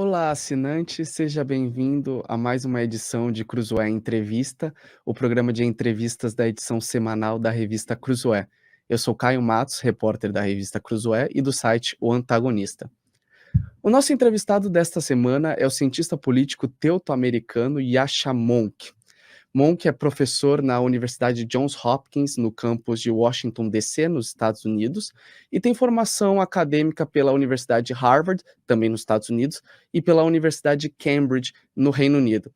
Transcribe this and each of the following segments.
Olá, assinante, seja bem-vindo a mais uma edição de Cruzoé Entrevista, o programa de entrevistas da edição semanal da revista Cruzoé. Eu sou Caio Matos, repórter da revista Cruzoé e do site O Antagonista. O nosso entrevistado desta semana é o cientista político teuto-americano Yascha Mounk. Mounk é professor na Universidade Johns Hopkins, no campus de Washington, D.C., nos Estados Unidos, e tem formação acadêmica pela Universidade de Harvard, também nos Estados Unidos, e pela Universidade de Cambridge, no Reino Unido.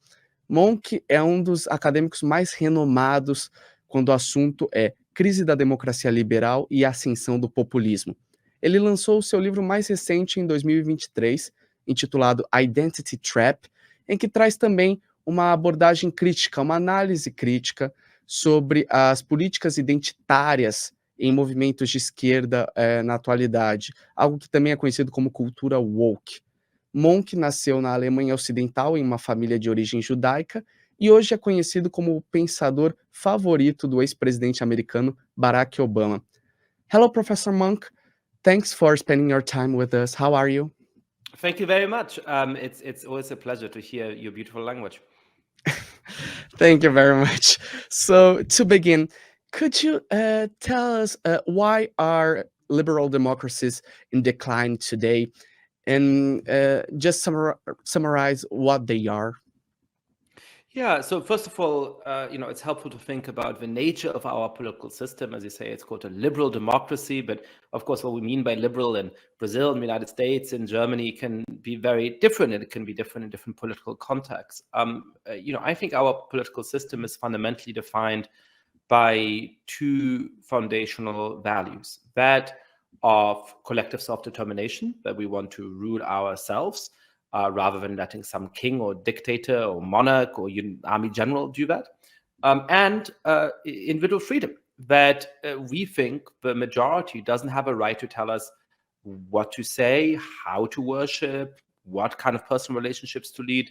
Mounk é um dos acadêmicos mais renomados quando o assunto é crise da democracia liberal e ascensão do populismo. Ele lançou o seu livro mais recente em 2023, intitulado Identity Trap, em que traz também uma abordagem crítica, uma análise crítica sobre as políticas identitárias em movimentos de esquerda na atualidade, algo que também é conhecido como cultura woke. Mounk nasceu na Alemanha Ocidental em uma família de origem judaica e hoje é conhecido como o pensador favorito do ex-presidente americano Barack Obama. Hello, Professor Mounk. Thanks for spending your time with us. How are you? Thank you very much. It's always a pleasure to hear your beautiful language. Thank you very much. So, to begin, could you tell us why are liberal democracies in decline today, and just summarize what they are? Yeah, so first of all, it's helpful to think about the nature of our political system. As you say, it's called a liberal democracy, but of course, what we mean by liberal in Brazil, in the United States, in Germany can be very different, and it can be different in different political contexts. I think our political system is fundamentally defined by two foundational values: that of collective self-determination, that we want to rule ourselves, rather than letting some king or dictator or monarch or army general do that. And individual freedom, that we think the majority doesn't have a right to tell us what to say, how to worship, what kind of personal relationships to lead,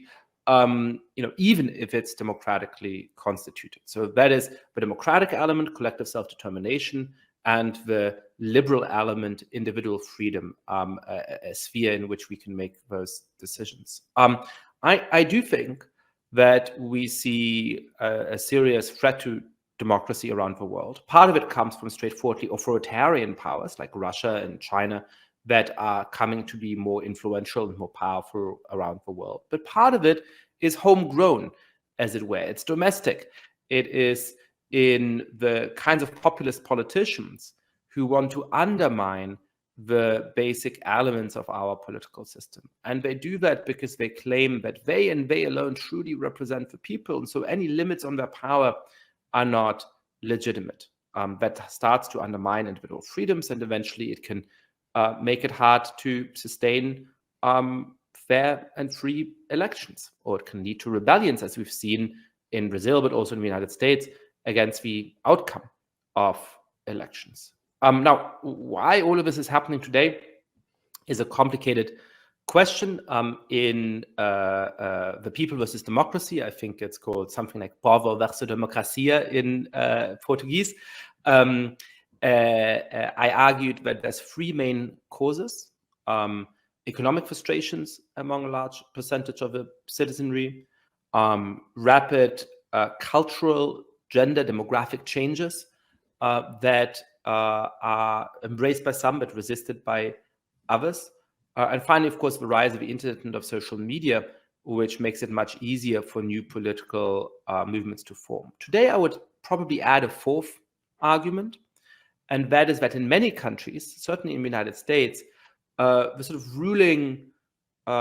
even if it's democratically constituted. So that is the democratic element, collective self-determination, and the liberal element, individual freedom, a sphere in which we can make those decisions. I do think that we see a serious threat to democracy around the world. Part of it comes from straightforwardly authoritarian powers like Russia and China that are coming to be more influential and more powerful around the world. But part of it is homegrown, as it were. It's domestic. It is in the kinds of populist politicians who want to undermine the basic elements of our political system. And they do that because they claim that they and they alone truly represent the people. And so any limits on their power are not legitimate. That starts to undermine individual freedoms, and eventually it can make it hard to sustain fair and free elections, or it can lead to rebellions, as we've seen in Brazil, but also in the United States, against the outcome of elections. Now, why all of this is happening today is a complicated question. In The People versus Democracy, I think it's called something like Povo versus Democracia in Portuguese. I argued that there's three main causes: economic frustrations among a large percentage of the citizenry, rapid cultural, gender, demographic changes that are embraced by some but resisted by others. And finally, of course, the rise of the internet and of social media, which makes it much easier for new political movements to form. Today, I would probably add a fourth argument, and that is that in many countries, certainly in the United States, the sort of ruling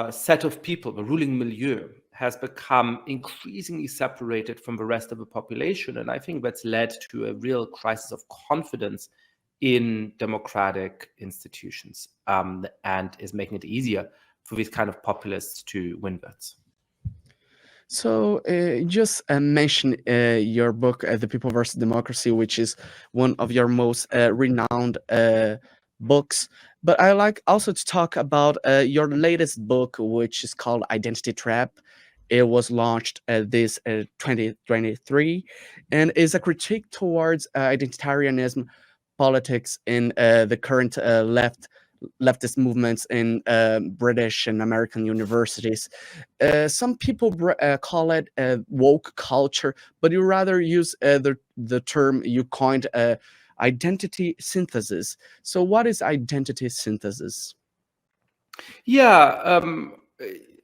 set of people, the ruling milieu, has become increasingly separated from the rest of the population. And I think that's led to a real crisis of confidence in democratic institutions, and is making it easier for these kind of populists to win votes. So, just mention your book, The People versus Democracy, which is one of your most renowned books. But I like also to talk about your latest book, which is called Identity Trap. It was launched this 2023 and is a critique towards identitarianism politics in the current left leftist movements in British and American universities. Some people call it woke culture, but you rather use the term you coined, identity synthesis. So what is identity synthesis? Yeah,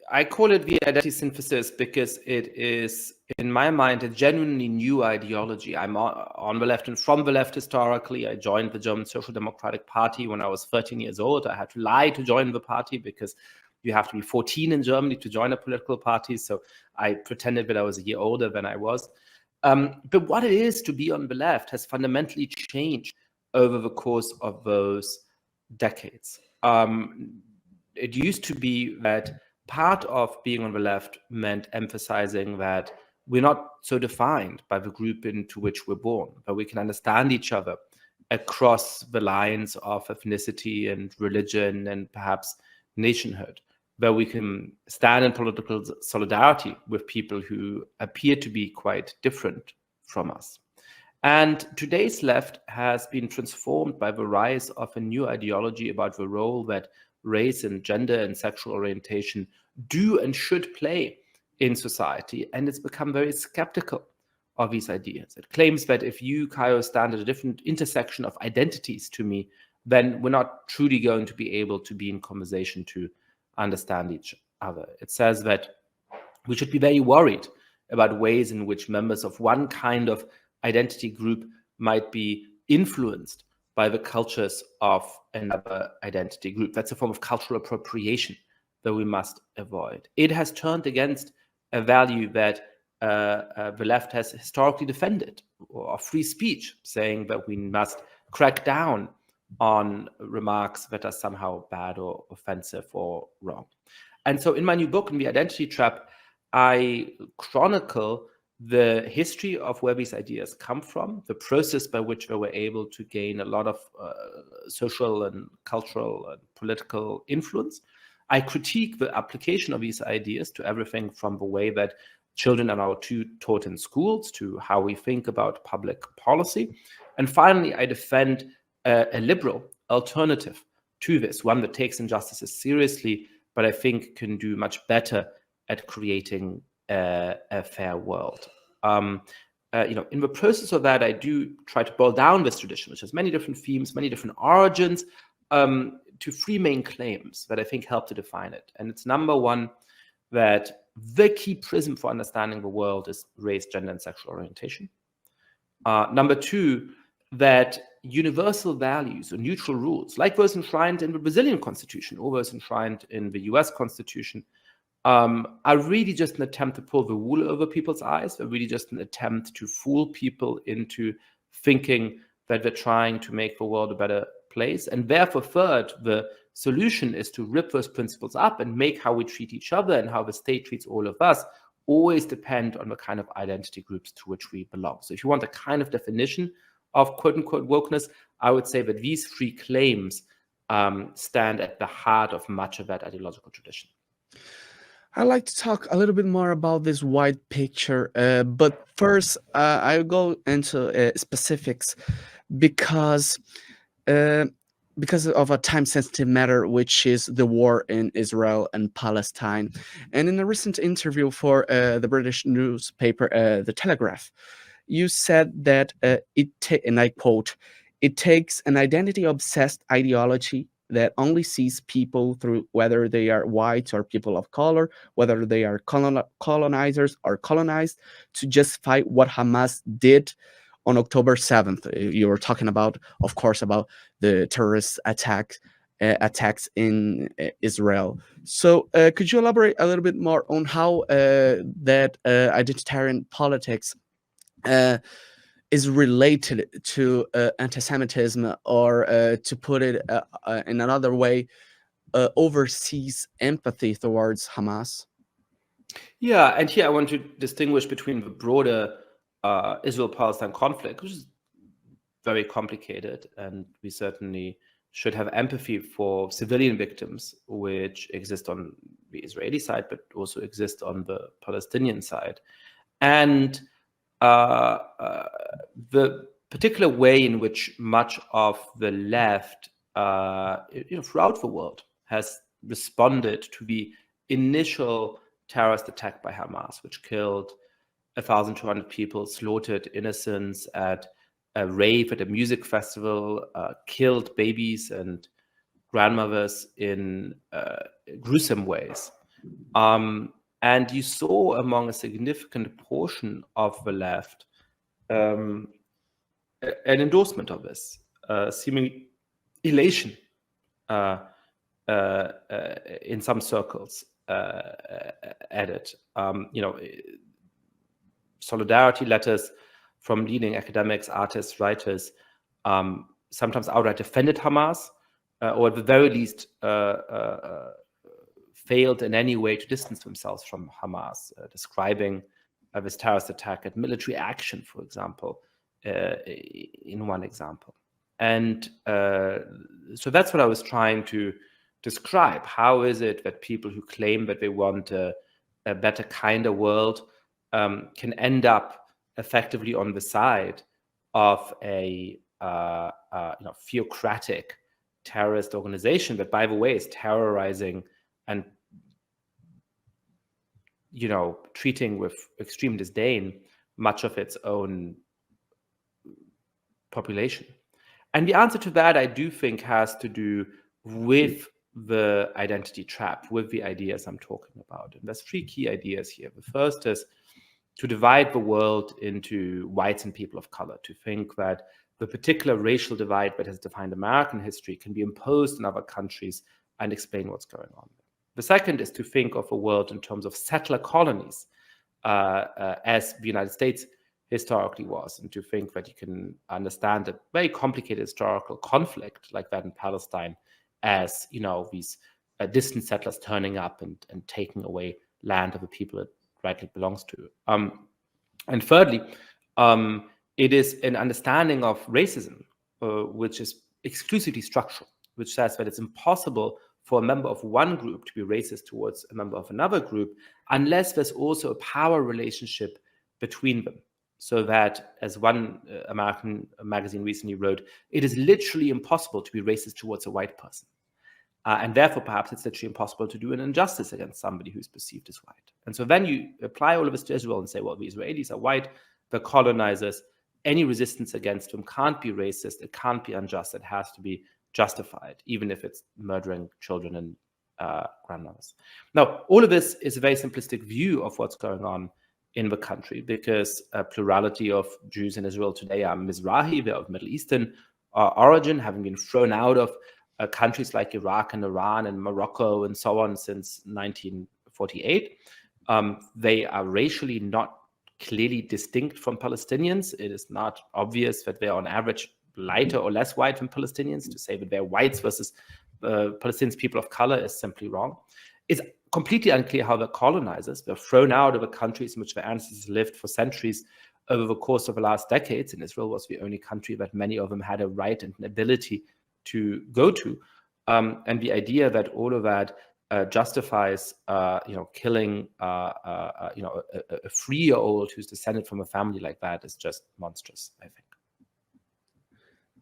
I call it the identity synthesis because it is, in my mind, a genuinely new ideology. I'm on the left and from the left historically. I joined the German Social Democratic Party when I was 13 years old. I had to lie to join the party because you have to be 14 in Germany to join a political party. So I pretended that I was a year older than I was. But what it is to be on the left has fundamentally changed over the course of those decades. It used to be that part of being on the left meant emphasizing that we're not so defined by the group into which we're born, but we can understand each other across the lines of ethnicity and religion and perhaps nationhood, where we can stand in political solidarity with people who appear to be quite different from us. And today's left has been transformed by the rise of a new ideology about the role that race and gender and sexual orientation do and should play in society. And it's become very skeptical of these ideas. It claims that if you, Kaio, stand at a different intersection of identities to me, then we're not truly going to be able to be in conversation to understand each other. It says that we should be very worried about ways in which members of one kind of identity group might be influenced by the cultures of another identity group. That's a form of cultural appropriation that we must avoid. It has turned against a value that the left has historically defended, of free speech, saying that we must crack down on remarks that are somehow bad or offensive or wrong. And so in my new book, in The Identity Trap, I chronicle the history of where these ideas come from, the process by which they were able to gain a lot of social and cultural and political influence. I critique the application of these ideas to everything from the way that children are now taught in schools to how we think about public policy. And finally, I defend a liberal alternative to this, one that takes injustices seriously, but I think can do much better at creating a fair world. In the process of that, I do try to boil down this tradition, which has many different themes, many different origins, to three main claims that I think help to define it. And it's number one, that the key prism for understanding the world is race, gender, and sexual orientation. Number two, that universal values or neutral rules, like those enshrined in the Brazilian Constitution or those enshrined in the US Constitution, are really just an attempt to pull the wool over people's eyes. They're really just an attempt to fool people into thinking that they're trying to make the world a better place. And therefore, third, the solution is to rip those principles up and make how we treat each other and how the state treats all of us always depend on the kind of identity groups to which we belong. So if you want a kind of definition of quote-unquote wokeness, I would say that these three claims stand at the heart of much of that ideological tradition. I'd like to talk a little bit more about this wide picture, but first I'll go into specifics because of a time-sensitive matter, which is the war in Israel and Palestine. And in a recent interview for the British newspaper, The Telegraph, you said that and I quote, "It takes an identity-obsessed ideology that only sees people through whether they are white or people of color, whether they are colonizers or colonized, to justify what Hamas did on October 7th. You were talking about, of course, about the terrorist attacks in Israel. So could you elaborate a little bit more on how that identitarian politics is related to anti-Semitism, or to put it in another way, overseas empathy towards Hamas? Yeah, and here I want to distinguish between the broader Israel-Palestine conflict, which is very complicated, and we certainly should have empathy for civilian victims, which exist on the Israeli side, but also exist on the Palestinian side. And the particular way in which much of the left throughout the world has responded to the initial terrorist attack by Hamas, which killed 1,200 people, slaughtered innocents at a rave at a music festival, killed babies and grandmothers in gruesome ways. And you saw among a significant portion of the left an endorsement of this, seeming elation in some circles at it. Solidarity letters from leading academics, artists, writers, sometimes outright defended Hamas, or at the very least failed in any way to distance themselves from Hamas, describing this terrorist attack as military action, for example, in one example. And so that's what I was trying to describe. How is it that people who claim that they want a better, kinder world can end up effectively on the side of a theocratic terrorist organization that, by the way, is terrorizing and treating with extreme disdain much of its own population? And the answer to that, I do think, has to do with the identity trap, with the ideas I'm talking about. And there's three key ideas here. The first is to divide the world into whites and people of color, to think that the particular racial divide that has defined American history can be imposed in other countries and explain what's going on. The second is to think of a world in terms of settler colonies, as the United States historically was, and to think that you can understand a very complicated historical conflict like that in Palestine as, these distant settlers turning up and taking away land of the people it rightly belongs to. And thirdly, it is an understanding of racism, which is exclusively structural, which says that it's impossible for a member of one group to be racist towards a member of another group unless there's also a power relationship between them. So that, as one American magazine recently wrote, it is literally impossible to be racist towards a white person. And therefore, perhaps it's literally impossible to do an injustice against somebody who's perceived as white. And so then you apply all of this to Israel and say, well, the Israelis are white, the colonizers, any resistance against them can't be racist, it can't be unjust, it has to be justified, even if it's murdering children and grandmothers. Now, all of this is a very simplistic view of what's going on in the country, because a plurality of Jews in Israel today are Mizrahi, they're of Middle Eastern origin, having been thrown out of countries like Iraq and Iran and Morocco and so on since 1948. They are racially not clearly distinct from Palestinians. It is not obvious that they are on average lighter or less white than Palestinians. To say that they're whites versus Palestinians, people of color, is simply wrong. It's completely unclear how the colonizers were thrown out of the countries in which their ancestors lived for centuries over the course of the last decades. And Israel was the only country that many of them had a right and an ability to go to. And the idea that all of that justifies, killing, a 3-year-old who's descended from a family like that is just monstrous, I think.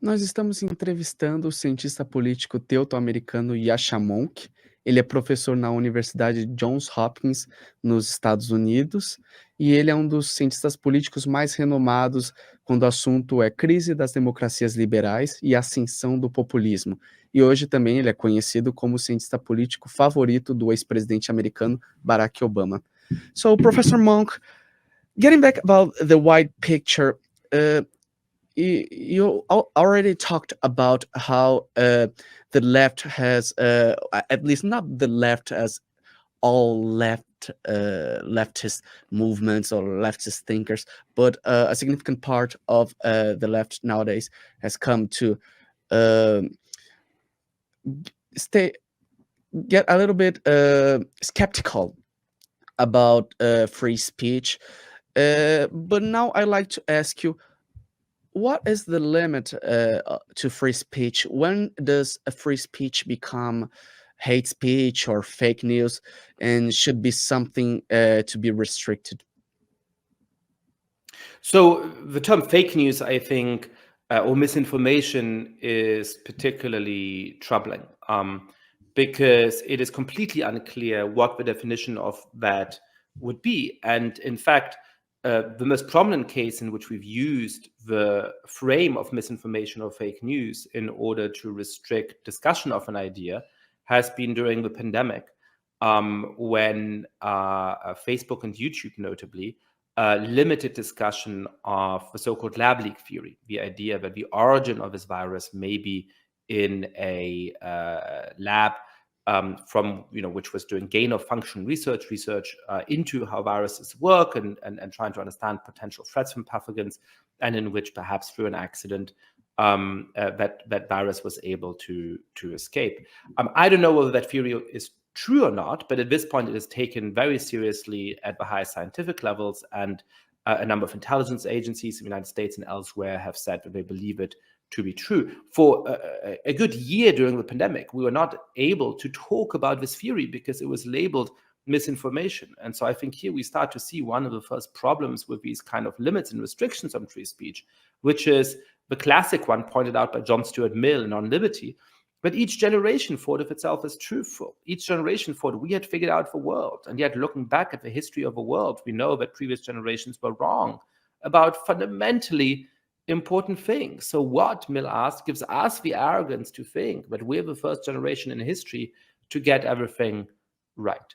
Nós estamos entrevistando o cientista político teuto-americano Yascha Mounk. Ele é professor na Universidade Johns Hopkins, nos Estados Unidos, e ele é um dos cientistas políticos mais renomados quando o assunto é crise das democracias liberais e ascensão do populismo. E hoje também ele é conhecido como o cientista político favorito do ex-presidente americano Barack Obama. So, Professor Mounk, getting back about the wide picture, you already talked about how the left has, at least not the left as all leftist movements or leftist thinkers, but a significant part of the left nowadays has come to get a little bit skeptical about free speech. But now I'd like to ask you, what is the limit to free speech? When does a free speech become hate speech or fake news and should be something to be restricted? So the term fake news, I think, or misinformation is particularly troubling, because it is completely unclear what the definition of that would be. And in fact, the most prominent case in which we've used the frame of misinformation or fake news in order to restrict discussion of an idea has been during the pandemic, when Facebook and YouTube notably limited discussion of the so-called lab leak theory, the idea that the origin of this virus may be in a lab from which was doing gain of function research into how viruses work and trying to understand potential threats from pathogens, and in which perhaps through an accident that virus was able to escape. I don't know whether that theory is true or not, but at this point it is taken very seriously at the highest scientific levels, and a number of intelligence agencies in the United States and elsewhere have said that they believe it to be true. For a good year during the pandemic, we were not able to talk about this theory because it was labeled misinformation. And so I think here we start to see one of the first problems with these kind of limits and restrictions on free speech, which is the classic one pointed out by John Stuart Mill in On Liberty. But each generation thought of itself as truthful. Each generation thought we had figured out the world. And yet, looking back at the history of the world, we know that previous generations were wrong about fundamentally important things. So what, Mill asked, gives us the arrogance to think that we're the first generation in history to get everything right?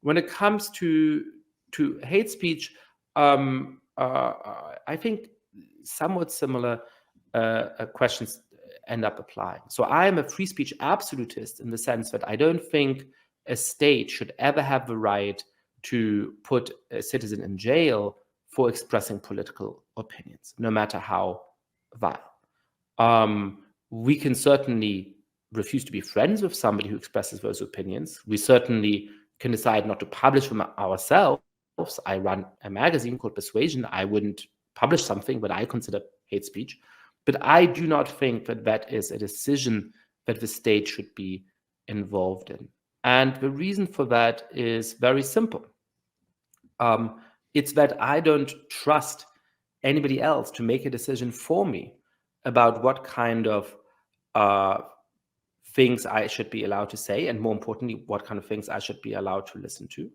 When it comes to hate speech, I think somewhat similar questions end up applying. So I am a free speech absolutist in the sense that I don't think a state should ever have the right to put a citizen in jail for expressing political opinions, no matter how vile. We can certainly refuse to be friends with somebody who expresses those opinions. We certainly can decide not to publish them ourselves. I run a magazine called Persuasion. I wouldn't publish something that I consider hate speech. But I do not think that that is a decision that the state should be involved in. And the reason for that is very simple. It's that I don't trust anybody else to make a decision for me about what kind of things I should be allowed to say, and more importantly, what kind of things I should be allowed to listen to.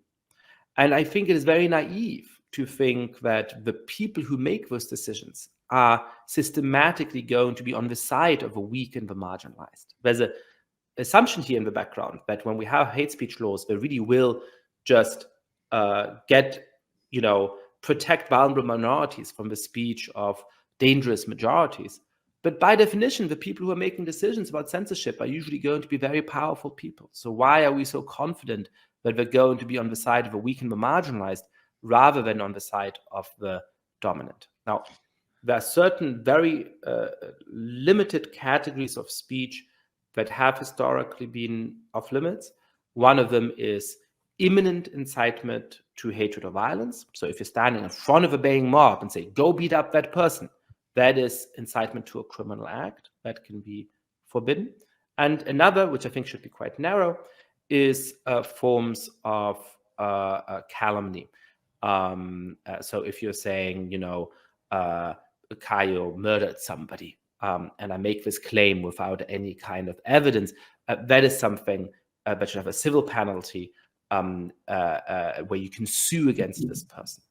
And I think it is very naive to think that the people who make those decisions are systematically going to be on the side of the weak and the marginalized. There's an assumption here in the background that when we have hate speech laws, they really will just protect vulnerable minorities from the speech of dangerous majorities. But by definition, the people who are making decisions about censorship are usually going to be very powerful people. So why are we so confident that they're going to be on the side of the weak and the marginalized rather than on the side of the dominant? Now, there are certain very limited categories of speech that have historically been off limits. One of them is imminent incitement to hatred or violence. So if you're standing in front of a baying mob and say, go beat up that person, that is incitement to a criminal act that can be forbidden. And another, which I think should be quite narrow, is forms of calumny. So if you're saying, Caio murdered somebody, and I make this claim without any kind of evidence, that is something that should have a civil penalty where you can sue against this person.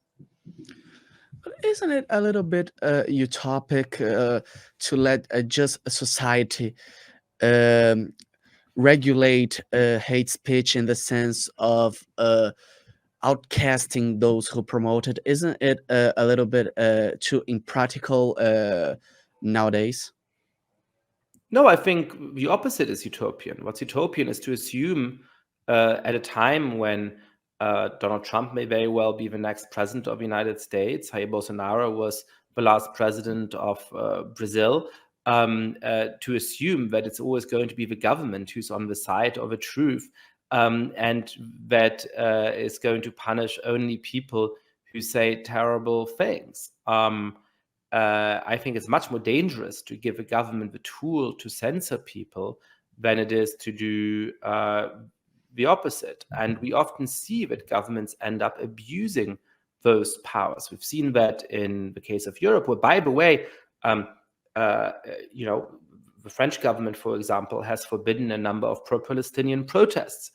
Isn't it a little bit utopic to let just a society regulate hate speech in the sense of outcasting those who promote it? Isn't it a little bit too impractical nowadays? No, I think the opposite is utopian. What's utopian is to assume at a time when Donald Trump may very well be the next president of the United States, Jair Bolsonaro was the last president of Brazil, to assume that it's always going to be the government who's on the side of the truth, and that is going to punish only people who say terrible things. I think it's much more dangerous to give a government the tool to censor people than it is to do the opposite. And we often see that governments end up abusing those powers. We've seen that in the case of Europe, where, by the way, the French government, for example, has forbidden a number of pro-Palestinian protests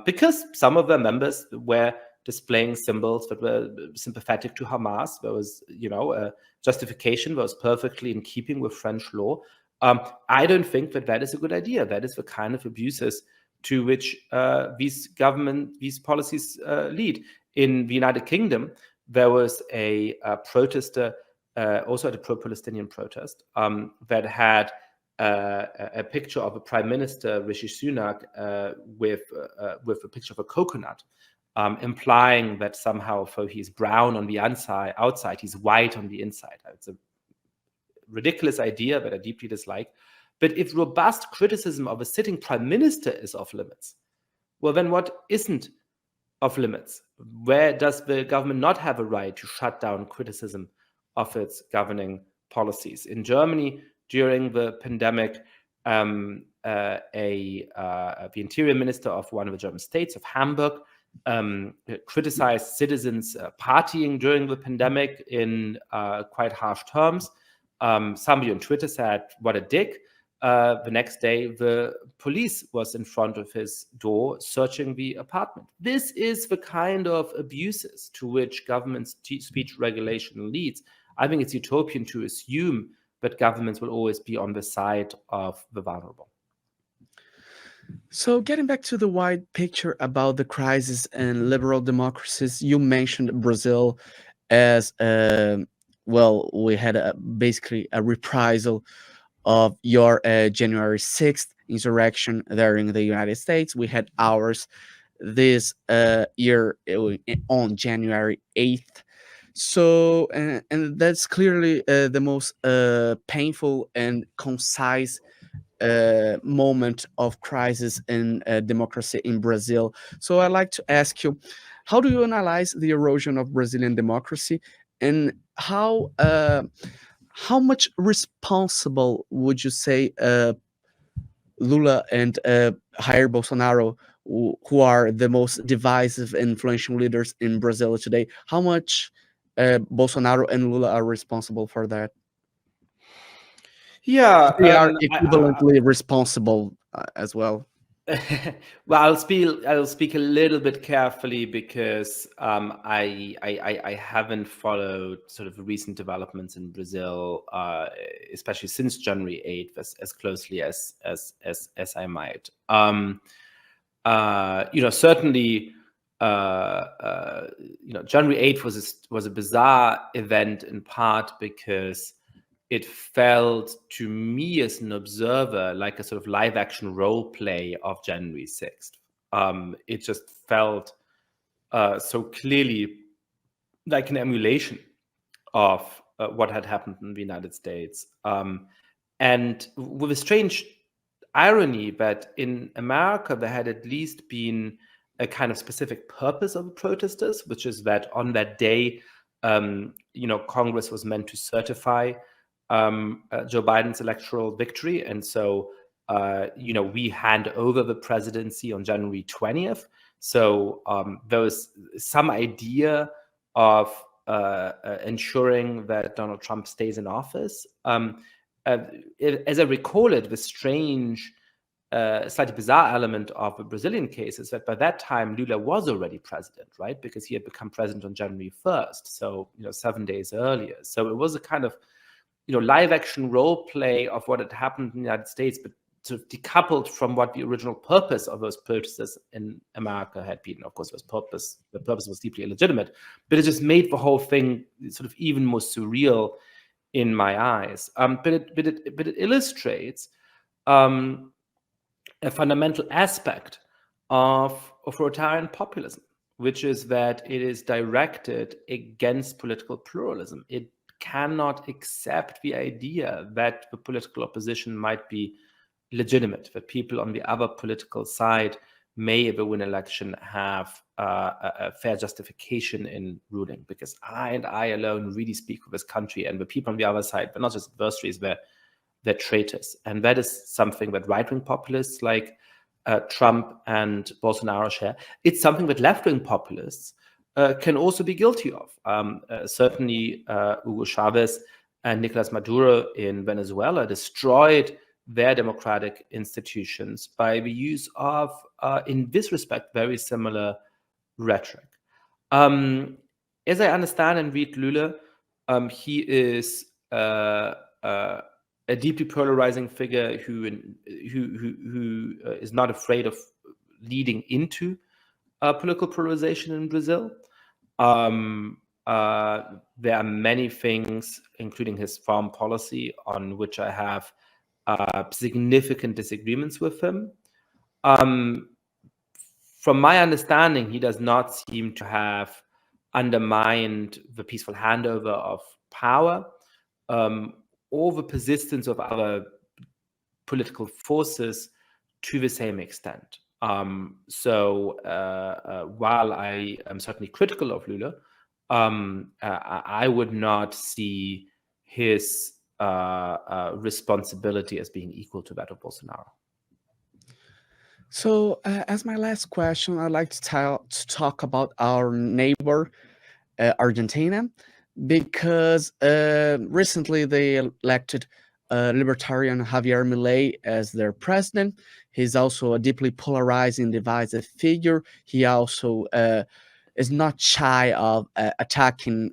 because some of their members were displaying symbols that were sympathetic to Hamas. There was, a justification that was perfectly in keeping with French law. I don't think that is a good idea. That is the kind of abuses to which these policies lead. In the United Kingdom, there was a protester, also at a pro-Palestinian protest, that had a picture of a Prime Minister, Rishi Sunak, with a picture of a coconut, implying that somehow, though he's brown on the outside, he's white on the inside. It's a ridiculous idea that I deeply dislike. But if robust criticism of a sitting Prime Minister is off limits, well, then what isn't off limits? Where does the government not have a right to shut down criticism of its governing policies? In Germany, during the pandemic, the interior minister of one of the German states, of Hamburg, criticized citizens partying during the pandemic in quite harsh terms. Somebody on Twitter said, "What a dick." The next day, the police was in front of his door searching the apartment. This is the kind of abuses to which government speech regulation leads. I think it's utopian to assume that governments will always be on the side of the vulnerable. So getting back to the wide picture about the crisis in liberal democracies, you mentioned Brazil as, we had basically a reprisal of your January 6th insurrection there in the United States. We had ours this year on January 8th. So, and that's clearly the most painful and concise moment of crisis in democracy in Brazil. So I'd like to ask you, how do you analyze the erosion of Brazilian democracy, and how much responsible would you say Lula and Jair Bolsonaro, who are the most divisive and influential leaders in Brazil today, how much Bolsonaro and Lula are responsible for that? Yeah, they are equivalently responsible as well. Well, I'll speak a little bit carefully because I haven't followed sort of recent developments in Brazil, especially since January 8th, as closely as I might. Certainly, January 8th was a bizarre event in part because it felt to me as an observer like a sort of live action role play of January 6th. It just felt so clearly like an emulation of what had happened in the United States. And with a strange irony that in America, there had at least been a kind of specific purpose of the protesters, which is that on that day, Congress was meant to certify Joe Biden's electoral victory. And so, we hand over the presidency on January 20th. So there was some idea of ensuring that Donald Trump stays in office. As I recall it, the strange, slightly bizarre element of the Brazilian case is that by that time, Lula was already president, right? Because he had become president on January 1st. So, 7 days earlier. So it was a kind of live action role play of what had happened in the United States, but sort of decoupled from what the original purpose of those protesters in America had been. Of course, the purpose was deeply illegitimate, but it just made the whole thing sort of even more surreal in my eyes. But it illustrates a fundamental aspect of authoritarian populism, which is that it is directed against political pluralism. It cannot accept the idea that the political opposition might be legitimate, that people on the other political side may, if they win election, have a fair justification in ruling, because I alone really speak for this country, and the people on the other side, but not just adversaries, they're traitors. And that is something that right-wing populists like Trump and Bolsonaro share. It's something that left-wing populists can also be guilty of. Certainly, Hugo Chavez and Nicolas Maduro in Venezuela destroyed their democratic institutions by the use of, in this respect, very similar rhetoric. As I understand and read Lula, he is a deeply polarizing figure who is not afraid of leading into political polarization in Brazil. There are many things, including his foreign policy, on which I have significant disagreements with him. From my understanding, he does not seem to have undermined the peaceful handover of power or the persistence of other political forces to the same extent. So while I am certainly critical of Lula, I would not see his responsibility as being equal to that of Bolsonaro. So, as my last question, I'd like to talk about our neighbor, Argentina, because recently they elected libertarian Javier Milei as their president. He's also a deeply polarizing, divisive figure. He also is not shy of attacking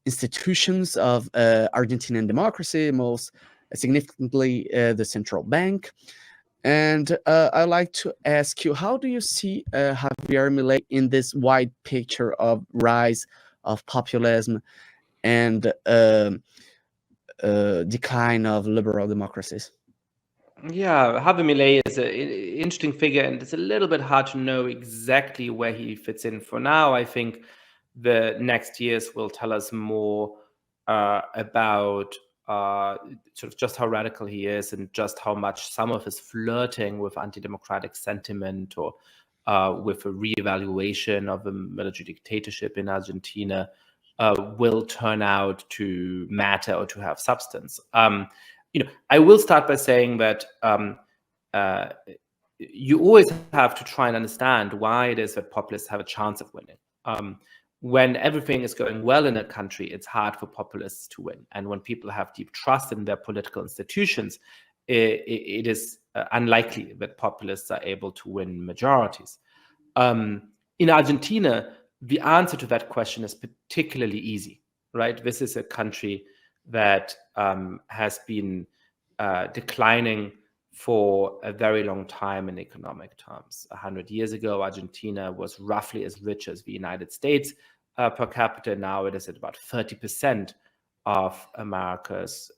institutions of Argentinian democracy, most significantly the central bank. And I'd like to ask you, how do you see Javier Milei in this wide picture of rise of populism and decline of liberal democracies? Yeah, Javier Milei is an interesting figure, and it's a little bit hard to know exactly where he fits in for now. I think the next years will tell us more about sort of just how radical he is and just how much some of his flirting with anti-democratic sentiment or with a reevaluation of the military dictatorship in Argentina will turn out to matter or to have substance. I will start by saying that you always have to try and understand why it is that populists have a chance of winning. When everything is going well in a country, it's hard for populists to win. And when people have deep trust in their political institutions, it is unlikely that populists are able to win majorities. In Argentina, the answer to that question is particularly easy, right? This is a country that has been declining for a very long time in economic terms. 100 years ago, Argentina was roughly as rich as the United States per capita. Now it is at about 30% of America's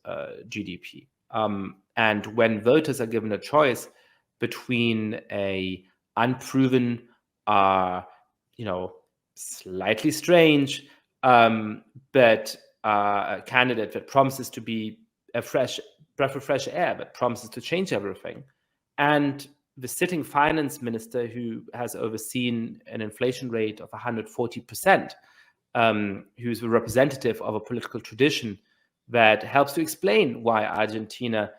GDP. And when voters are given a choice between a unproven, slightly strange, but a candidate that promises to be a breath of fresh air, but promises to change everything, and the sitting finance minister who has overseen an inflation rate of 140%, who's a representative of a political tradition that helps to explain why Argentina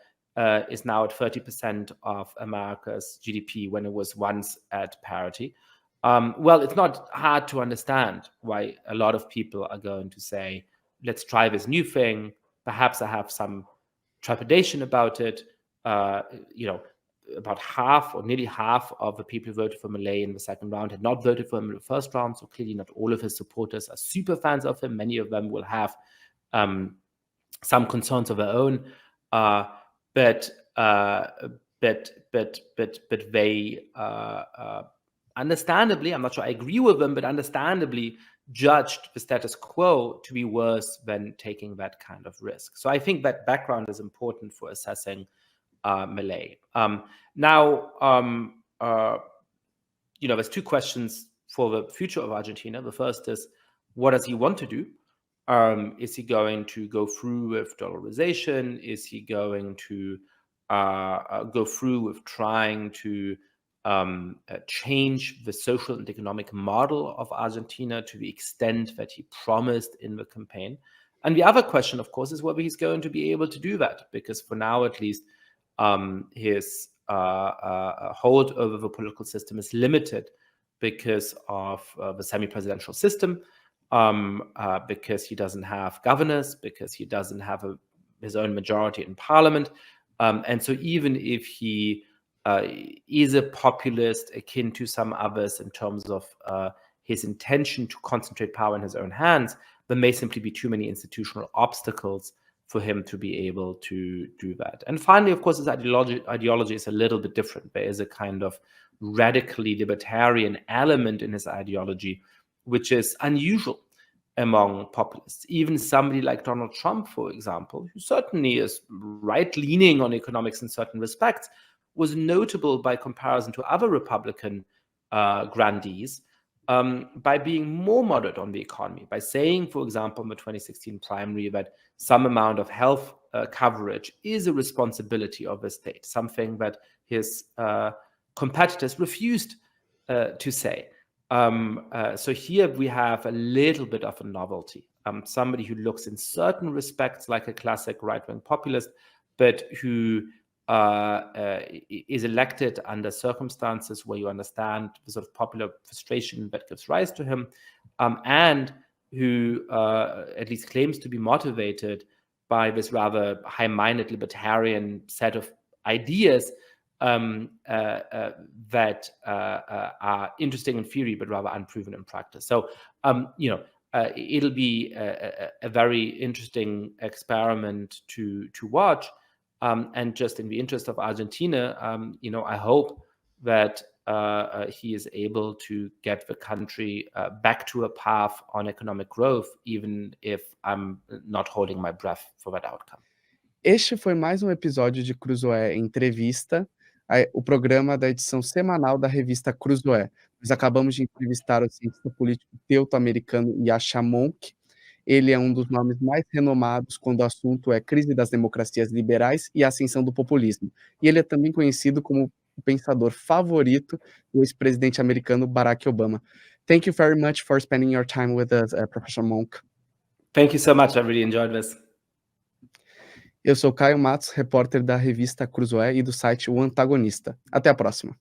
is now at 30% of America's GDP when it was once at parity. Well, it's not hard to understand why a lot of people are going to say, let's try this new thing. Perhaps I have some trepidation about it. About half or nearly half of the people who voted for Milei in the second round had not voted for him in the first round. So clearly not all of his supporters are super fans of him. Many of them will have some concerns of their own. But they understandably, I'm not sure I agree with them, but understandably judged the status quo to be worse than taking that kind of risk. So I think that background is important for assessing Milei. There's two questions for the future of Argentina. The first is, what does he want to do? Is he going to go through with dollarization? Is he going to go through with trying to change the social and economic model of Argentina to the extent that he promised in the campaign? And the other question, of course, is whether he's going to be able to do that, because for now, at least, his hold over the political system is limited because of the semi-presidential system. because he doesn't have governors, because he doesn't have his own majority in parliament. And so even if he is a populist akin to some others in terms of his intention to concentrate power in his own hands, there may simply be too many institutional obstacles for him to be able to do that. And finally, of course, his ideology is a little bit different. There is a kind of radically libertarian element in his ideology, which is unusual among populists. Even somebody like Donald Trump, for example, who certainly is right-leaning on economics in certain respects, was notable by comparison to other Republican grandees by being more moderate on the economy, by saying, for example, in the 2016 primary that some amount of health coverage is a responsibility of the state, something that his competitors refused to say. So here we have a little bit of a novelty. Somebody who looks in certain respects like a classic right-wing populist, but who is elected under circumstances where you understand the sort of popular frustration that gives rise to him, and who at least claims to be motivated by this rather high-minded libertarian set of ideas that are interesting in theory, but rather unproven in practice. So, it'll be a very interesting experiment to watch. And just in the interest of Argentina, I hope that he is able to get the country back to a path on economic growth, even if I'm not holding my breath for that outcome. Este foi mais um episódio de Cruzoé Entrevista, o programa da edição semanal da revista Cruzoé. Nós acabamos de entrevistar o cientista político teuto-americano Yascha Mounk. Ele é um dos nomes mais renomados quando o assunto é crise das democracias liberais e ascensão do populismo. E ele é também conhecido como o pensador favorito do ex-presidente americano Barack Obama. Thank you very much for spending your time with us, Professor Mounk. Thank you so much. I really enjoyed this. Eu sou Caio Matos, repórter da revista Cruzoé e do site O Antagonista. Até a próxima.